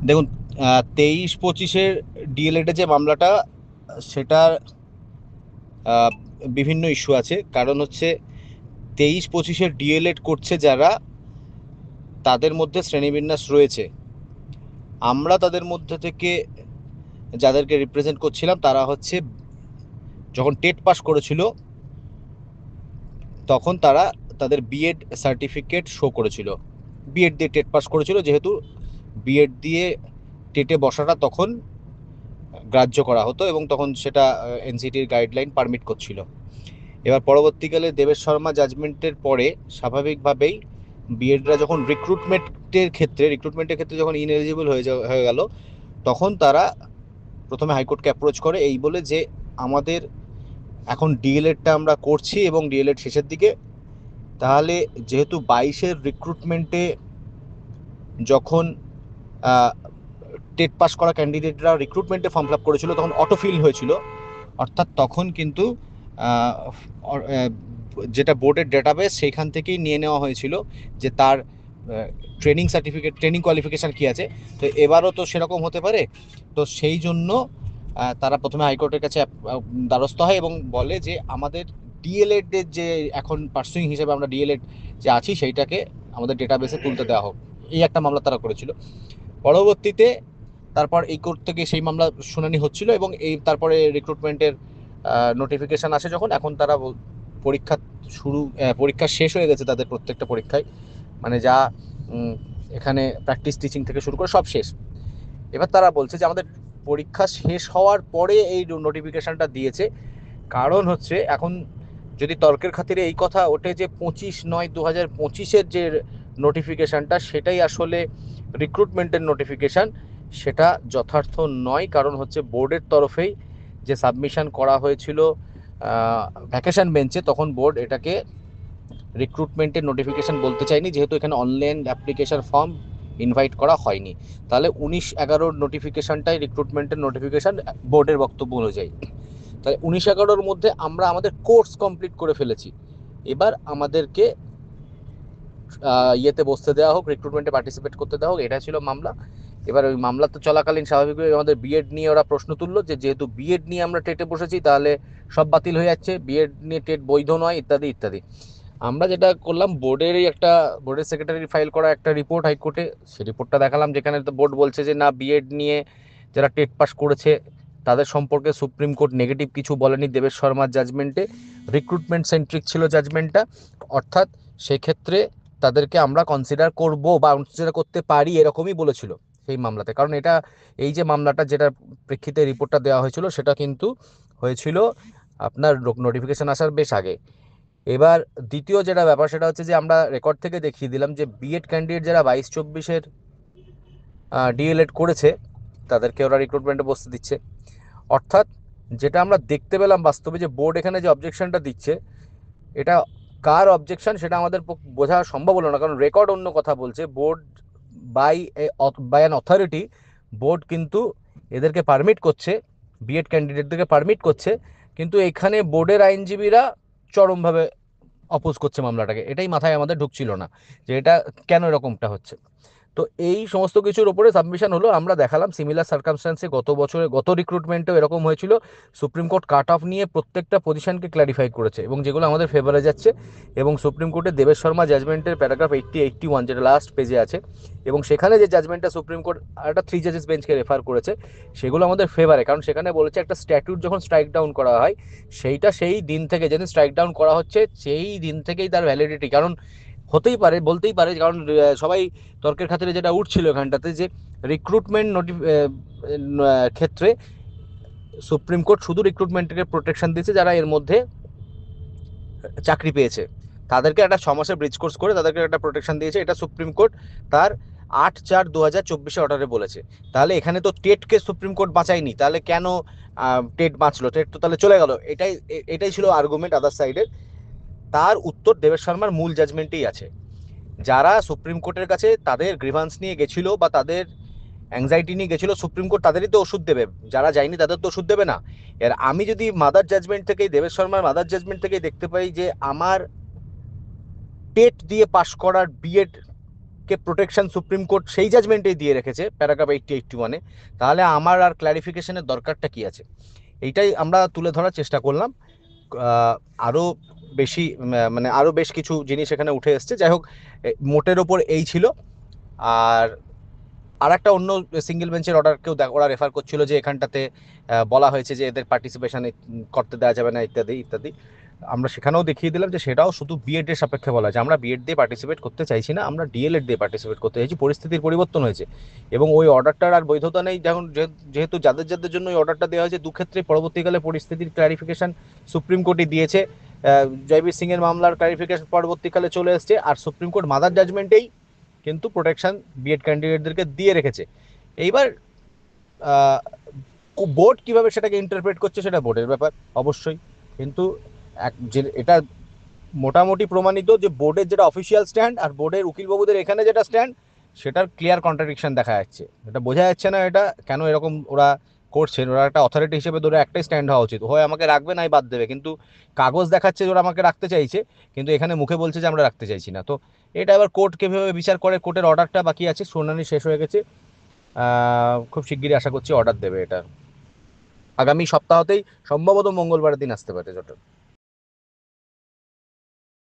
দেখুন, 23-25-এর ডিএলএড যে মামলাটা, সেটার আহ, বিভিন্ন ইস্যু আছে। কারণ হচ্ছে 23-25-এর ডিএলএড করছে যারা, তাদের মধ্যে শ্রেণীবিন্যাস রয়েছে। আমরা তাদের মধ্যে থেকে যাদেরকে রিপ্রেজেন্ট করছিলাম, তারা হচ্ছে যখন টেট পাস করেছিল তখন তারা তাদের বিএড সার্টিফিকেট শো করেছিল। বিএড দিয়ে টেট পাস করেছিল, যেহেতু বিএড দিয়ে টেটে বসাটা তখন গ্রাহ্য করা হতো এবং তখন সেটা এনসিটির গাইডলাইন পারমিট করছিল। এবার পরবর্তীকালে দেবেশ শর্মা জাজমেন্টের পরে স্বাভাবিকভাবেই বিএডরা যখন রিক্রুটমেন্টের ক্ষেত্রে যখন ইনএলিজিবল হয়ে গেল, তখন তারা প্রথমে হাইকোর্টকে অ্যাপ্রোচ করে এই বলে যে আমাদের এখন ডিএলএডটা আমরা করছি এবং ডিএলএড শেষের দিকে, তাহলে যেহেতু 22-এর রিক্রুটমেন্টে যখন টেট পাস করা ক্যান্ডিডেটরা রিক্রুটমেন্টে ফর্ম ফিল আপ করেছিল তখন অটোফিল হয়েছিল। অর্থাৎ তখন কিন্তু আহ, আহ, যেটা বোর্ডের ডেটাবেস সেইখান থেকেই নিয়ে নেওয়া হয়েছিল যে তার ট্রেনিং সার্টিফিকেট, ট্রেনিং কোয়ালিফিকেশান কী আছে। তো এবারও তো সেরকম হতে পারে। তো সেই জন্য তারা প্রথমে হাইকোর্টের কাছে দ্বারস্থ হয় এবং বলে যে আমাদের ডিএলএড এর যে এখন পার্সুইং হিসেবে আমরা ডিএলএড যে আছি সেইটাকে আমাদের ডেটাবেসে তুলতে দেওয়া হোক। এই একটা মামলা তারা করেছিল। পরবর্তীতে তারপর এই কোর্ট থেকে সেই মামলা শুনানি হচ্ছিল এবং তারপরে রিক্রুটমেন্টের নোটিফিকেশান আসে যখন, এখন তারা পরীক্ষা পরীক্ষা শেষ হয়ে গেছে তাদের প্রত্যেকটা পরীক্ষায়, মানে যা উম, এখানে প্র্যাকটিস টিচিং থেকে শুরু করে সব শেষ। এবার তারা বলছে যে আমাদের পরীক্ষা শেষ হওয়ার পরে এই নোটিফিকেশানটা দিয়েছে। কারণ হচ্ছে এখন যদি তর্কের খাতিরে এই কথা ওঠে যে 25/9/2025-এর যে নোটিফিকেশানটা সেটাই আসলে রিক্রুটমেন্টের নোটিফিকেশান, সেটা যথার্থ নয়। কারণ হচ্ছে বোর্ডের তরফেই যে সাবমিশন করা হয়েছিল ভ্যাকেশন বেঞ্চে, তখন বোর্ড এটাকে রিক্রুটমেন্টের নোটিফিকেশান বলতে চাইনি, যেহেতু এখানে অনলাইন অ্যাপ্লিকেশন ফর্ম ইনভাইট করা হয়নি। তাহলে 19/11-র নোটিফিকেশানটাই রিক্রুটমেন্টের নোটিফিকেশান বোর্ডের বক্তব্য অনুযায়ী। তাহলে 19/11-র মধ্যে আমরা আমাদের কোর্স কমপ্লিট করে ফেলেছি। এবার আমাদেরকে ইয়েতে বসতে দেওয়া হোক, রিক্রুটমেন্টে পার্টিসিপেট করতে দেওয়া হোক, এটা ছিল মামলা। এবার ওই মামলা তো চলাকালীন স্বাভাবিকভাবে আমাদের বিএড নিয়ে ওরা প্রশ্ন তুললো যে যেহেতু বিএড নিয়ে আমরা টেটে বসেছি তাহলে সব বাতিল হয়ে যাচ্ছে, বিএড নিয়ে টেট বৈধ নয়, ইত্যাদি ইত্যাদি। আমরা যেটা করলাম, বোর্ডের সেক্রেটারি ফাইল করা একটা রিপোর্ট হাইকোর্টে, সেই রিপোর্টটা দেখালাম, যেখানে তো বোর্ড বলছে যে না, বিএড নিয়ে যারা টেট পাস করেছে তাদের সম্পর্কে সুপ্রিম কোর্ট নেগেটিভ কিছু বলেনি দেবেশ শর্মার জাজমেন্টে। রিক্রুটমেন্ট সেন্ট্রিক ছিল জাজমেন্টটা। অর্থাৎ সেক্ষেত্রে তাদেরকে আমরা কনসিডার করব বা কনসিডার করতে পারি, এরকমই বলেছিল সেই মামলাতে। কারণ এটা, এই যে মামলাটা যেটা প্রেক্ষিতে রিপোর্টটা দেওয়া হয়েছিল সেটা কিন্তু হয়েছিল আপনার নোটিফিকেশন আসার বেশ আগে। এবার দ্বিতীয় যেটা ব্যাপার সেটা হচ্ছে যে আমরা রেকর্ড থেকে দেখিয়ে দিলাম যে বিএড ক্যান্ডিডেট যারা 22-24-এর ডিএলএড করেছে তাদেরকে ওরা রিক্রুটমেন্টে বসতে দিচ্ছে। অর্থাৎ যেটা আমরা দেখতে পেলাম বাস্তবে, যে বোর্ড এখানে যে অবজেকশনটা দিচ্ছে, এটা কার অবজেকশন সেটা আমাদের বোঝা সম্ভব হলো না। কারণ রেকর্ড অন্য কথা বলছে। Board bye bye an authority, board কিন্তু এদেরকে পারমিট করছে, বিএড ক্যান্ডিডেটদেরকে পারমিট করছে, কিন্তু এখানে বোর্ডের আইনজীবীরা চরমভাবে অপোজ করছে মামলাটাকে। এটাই মাথায় আমাদের ঢুকছিল না যে এটা কেন এরকমটা হচ্ছে। তো এই সমস্ত কিছুর ওপরে সাবমিশন হলো। আমরা দেখালাম সিমিলার সার্কামস্ট্যান্সে গত রিক্রুটমেন্টেও এরকম হয়েছিল। সুপ্রিম কোর্ট কাট অফ নিয়ে প্রত্যেকটা পজিশনকে ক্ল্যারিফাই করেছে এবং যেগুলো আমাদের ফেভারে যাচ্ছে। এবং সুপ্রিম কোর্টের দেবেশ শর্মা জাজমেন্টের প্যারাগ্রাফ 80-81, যেটা লাস্ট পেজে আছে, এবং সেখানে যে জাজমেন্টটা সুপ্রিম কোর্ট একটা 3 জাজেস বেঞ্চকে রেফার করেছে, সেগুলো আমাদের ফেভারে। কারণ সেখানে বলেছে একটা স্ট্যাটিউট যখন স্ট্রাইক ডাউন করা হয়, সেইটা সেই দিন থেকে, যেদিন স্ট্রাইক ডাউন করা হচ্ছে সেই দিন থেকেই তার ভ্যালিডিটি। কারণ হতেই পারে, বলতেই পারে, কারণ সবাই তর্কের খাতিরে যেটা উঠছিল এখানটাতে, যে রিক্রুটমেন্ট ক্ষেত্রে সুপ্রিম কোর্ট শুধু রিক্রুটমেন্টকে প্রোটেকশন দিয়েছে যারা এর মধ্যে চাকরি পেয়েছে, তাদেরকে একটা 6 মাসের ব্রিজ কোর্স করে তাদেরকে একটা প্রোটেকশন দিয়েছে। এটা সুপ্রিম কোর্ট তার 8/4/2024 অর্ডারে বলেছে। তাহলে এখানে তো টেটকে সুপ্রিম কোর্ট বাঁচায়নি, তাহলে কেন টেট বাঁচলো? টেট তো তাহলে চলে গেল। এটাই ছিল আর্গুমেন্ট আদার সাইডের। তার উত্তর দেবেশ শর্মার মূল জাজমেন্টেই আছে। যারা সুপ্রিম কোর্টের কাছে তাদের গ্রিভান্স নিয়ে গেছিল বা তাদের অ্যাংজাইটি নিয়ে গেছিল, সুপ্রিম কোর্ট তাদেরই তো ওষুধ দেবে, যারা যায়নি তাদের তো ওষুধ দেবে না। এর আমি যদি মাদার জাজমেন্ট থেকেই, দেবেশ শর্মার মাদার জাজমেন্ট থেকেই দেখতে পাই যে আমার টেট দিয়ে পাশ করার বিএড কে প্রোটেকশন সুপ্রিম কোর্ট সেই জাজমেন্টেই দিয়ে রেখেছে প্যারাগ্রাফ 80-81-এ, তাহলে আমার আর ক্ল্যারিফিকেশনের দরকারটা কি আছে? এইটাই আমরা তুলে ধরার চেষ্টা করলাম। আরও বেশি মানে আরও বেশ কিছু জিনিস এখানে উঠে এসছে। যাই হোক, মোটের ওপর এই ছিল। আর একটা অন্য সিঙ্গেল বেঞ্চের অর্ডারকেও ওরা রেফার করছিল যে এখানটাতে বলা হয়েছে যে এদের পার্টিসিপেশনে করতে দেওয়া যাবে না ইত্যাদি ইত্যাদি। আমরা সেখানেও দেখিয়ে দিলাম যে সেটাও শুধু বিএড এর সাপেক্ষে বলা আছে। আমরা বিএড দিয়ে পার্টিসিপেট করতে চাইছি না, আমরা ডিএলএড দিয়ে পার্টিসিপেট করতে চাইছি। পরিস্থিতির পরিবর্তন হয়েছে এবং ওই অর্ডারটার আর বৈধতা নেই। যখন যেহেতু যাদের যাদের জন্য ওই অর্ডারটা দেওয়া হয়েছে, দুক্ষেত্রে পরবর্তীকালে পরিস্থিতির ক্লারিফিকেশন সুপ্রিম কোর্টই দিয়েছে। জয়বীর সিং এর মামলার ক্লারিফিকেশন পরবর্তীকালে চলে এসছে, আর সুপ্রিম কোর্ট মাদার জাজমেন্টেই কিন্তু প্রোটেকশন বিএড ক্যান্ডিডেটদেরকে দিয়ে রেখেছে। এইবার বোর্ড কিভাবে সেটাকে ইন্টারপ্রেট করছে সেটা বোর্ডের ব্যাপার অবশ্যই, কিন্তু এটা মোটামুটি প্রমাণিত যে বোর্ডের যেটা অফিসিয়াল স্ট্যান্ড আর বোর্ডের উকিলবাবুদের এখানে যেটা স্ট্যান্ড, সেটার ক্লিয়ার কন্ট্রাডিকশন দেখা যাচ্ছে। এটা বোঝা যাচ্ছে না এটা কেন এরকম ওরা করছে। ওরা একটা অথরিটি হিসেবে ধরে একটাই স্ট্যান্ড হওয়া উচিত, হয় আমাকে রাখবে নাই বাদ দেবে, কিন্তু কাগজ দেখাচ্ছে যে ওরা আমাকে রাখতে চাইছে, কিন্তু এখানে মুখে বলছে যে আমরা রাখতে চাইছি না। তো এটা এবার কোর্ট কিভাবে বিচার করে, কোর্টের অর্ডারটা বাকি আছে, শুনানি শেষ হয়ে গেছে। খুব শিগগিরই আশা করছি অর্ডার দেবে। এটা আগামী সপ্তাহতেই সম্ভবত মঙ্গলবারের দিন আসতে পারে যত।